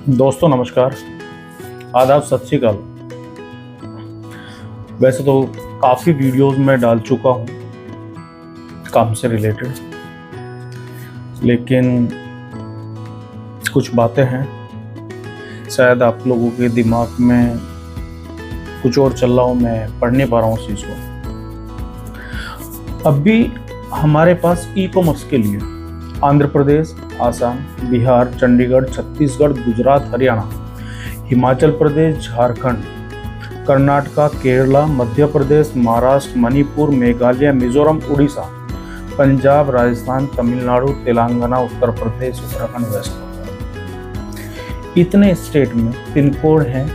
दोस्तों नमस्कार, आदाब, सत श्री अकाल। वैसे तो काफ़ी वीडियोस में डाल चुका हूँ काम से रिलेटेड, लेकिन कुछ बातें हैं शायद आप लोगों के दिमाग में कुछ और चल रहा हो, मैं पढ़ नहीं पा रहा हूँ उस चीज़ को। अब भी हमारे पास ई कॉमर्स के लिए आंध्र प्रदेश, आसाम, बिहार, चंडीगढ़, छत्तीसगढ़, गुजरात, हरियाणा, हिमाचल प्रदेश, झारखंड, कर्नाटका, केरला, मध्य प्रदेश, महाराष्ट्र, मणिपुर, मेघालय, मिजोरम, उड़ीसा, पंजाब, राजस्थान, तमिलनाडु, तेलंगाना, उत्तर प्रदेश, उत्तराखंड, वेस्ट बंगाल, इतने स्टेट में पिन कोड हैं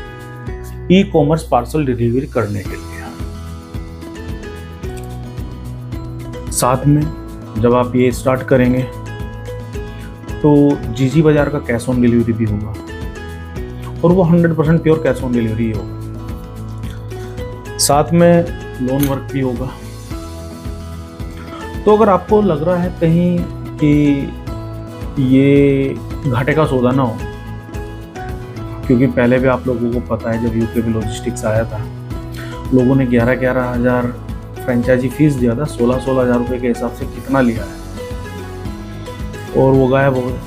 ई कॉमर्स पार्सल डिलीवरी करने के लिए। साथ में जब आप ये स्टार्ट करेंगे तो जीजी बाजार का कैश ऑन डिलीवरी भी होगा और वो 100% प्योर कैश ऑन डिलीवरी ही होगा। साथ में लोन वर्क भी होगा। तो अगर आपको लग रहा है कहीं कि ये घाटे का सौदा ना हो, क्योंकि पहले भी आप लोगों को पता है जब यूके लॉजिस्टिक्स आया था, लोगों ने 11-11 हज़ार फ्रेंचाइजी फीस दिया था, 16-16 हज़ार रुपये के हिसाब से कितना लिया है, और वो गायब हो गए।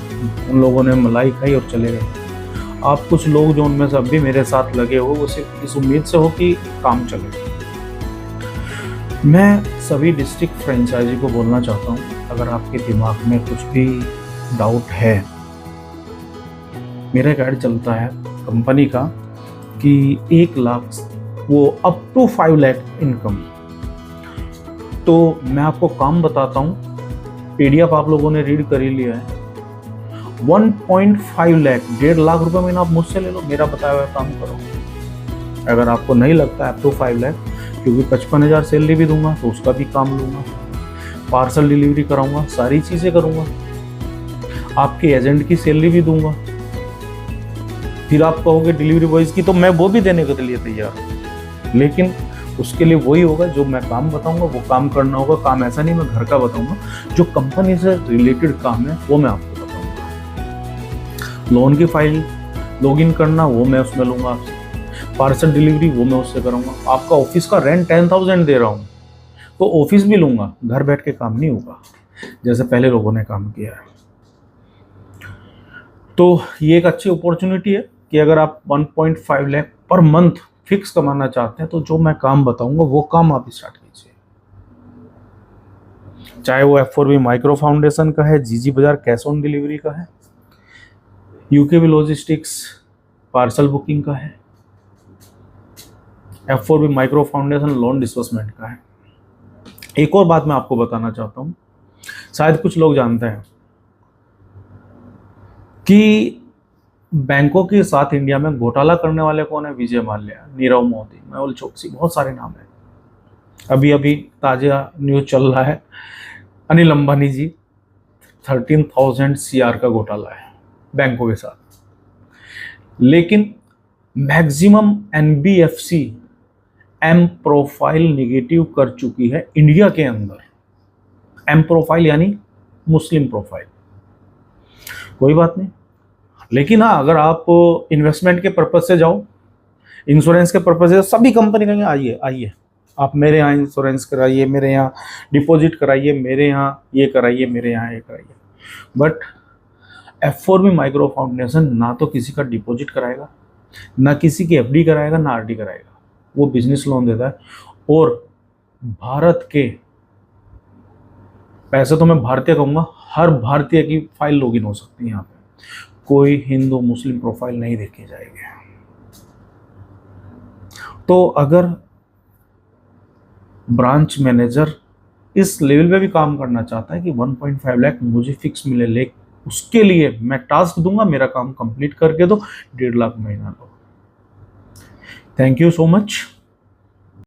उन लोगों ने मलाई खाई और चले गए। आप कुछ लोग जो उनमें से अब भी मेरे साथ लगे हो, वो सिर्फ इस उम्मीद से हो कि काम चले। मैं सभी डिस्ट्रिक्ट फ्रेंचाइजी को बोलना चाहता हूँ, अगर आपके दिमाग में कुछ भी डाउट है, मेरा गाइड चलता है कंपनी का कि 1 लाख वो अप टू 5 लाख इनकम। तो मैं आपको काम बताता हूँ, पीडीएफ आप लोगों ने रीड कर ही लिया है। 1.5 लाख, 1.5 लाख रुपए महीना आप मुझसे ले लो, मेरा बताया हुआ काम करो। अगर आपको नहीं लगता अप टू 5 लाख, क्योंकि 55,000 सैलरी भी दूंगा तो उसका भी काम लूंगा, पार्सल डिलीवरी कराऊंगा, सारी चीज़ें करूंगा, आपके एजेंट की सैलरी भी दूंगा। फिर आप कहोगे डिलीवरी बॉयज़ की, तो मैं वो भी देने के लिए तैयार हूँ, लेकिन उसके लिए वही होगा जो मैं काम बताऊंगा, वो काम करना होगा। काम ऐसा नहीं मैं घर का बताऊंगा, जो कंपनी से रिलेटेड काम है वो मैं आपको बताऊंगा। लोन की फाइल लॉगिन करना वो मैं उसमें लूंगा आपसे, पार्सल डिलीवरी वो मैं उससे करूंगा। आपका ऑफिस का रेंट 10,000 दे रहा हूँ तो ऑफिस भी लूंगा, घर बैठ के काम नहीं होगा जैसे पहले लोगों ने काम किया है। तो ये एक अच्छी अपॉर्चुनिटी है कि अगर आप 1.5 लाख पर मंथ फिक्स कमाना चाहते हैं तो जो मैं काम बताऊंगा वो काम आप स्टार्ट कीजिए। चाहे वो F4B माइक्रो फाउंडेशन का है, जीजी बाजार कैश ऑन डिलीवरी का है, यूके लॉजिस्टिक्स पार्सल बुकिंग का है, F4B micro foundation loan disbursement का है। एक और बात मैं आपको बताना चाहता हूं, शायद कुछ लोग जानते हैं कि बैंकों के साथ इंडिया में घोटाला करने वाले कौन है? विजय माल्या, नीरव मोदी, मेहुल चोकसी, बहुत सारे नाम हैं। अभी ताजा न्यूज चल रहा है, अनिल अंबानी जी 13,000 CR का घोटाला है बैंकों के साथ। लेकिन maximum NBFC M profile negative कर चुकी है इंडिया के अंदर। M प्रोफाइल यानी मुस्लिम प्रोफाइल। कोई बात नहीं, लेकिन हाँ, अगर आप इन्वेस्टमेंट के पर्पज से जाओ, इंश्योरेंस के पर्पज से, सभी कंपनी कहेंगे आइए आइए आप मेरे यहाँ इंश्योरेंस कराइए, मेरे यहाँ डिपॉजिट कराइए, मेरे यहाँ ये कराइए, मेरे यहाँ ये कराइए। बट F4B माइक्रो फाउंडेशन ना तो किसी का डिपॉजिट कराएगा, ना किसी की FD कराएगा, ना RD कराएगा। वो बिजनेस लोन देता है। और भारत के पैसे तो मैं भारतीय कहूँगा, हर भारतीय की फाइल लॉगिन हो सकती है यहाँ पे, कोई हिंदू मुस्लिम प्रोफाइल नहीं देखी जाएगी। तो अगर ब्रांच मैनेजर इस लेवल पे भी काम करना चाहता है कि 1.5 लाख मुझे फिक्स मिले, ले उसके लिए मैं टास्क दूंगा, मेरा काम कंप्लीट करके दो, 1.5 लाख महीना लो। Thank you so much.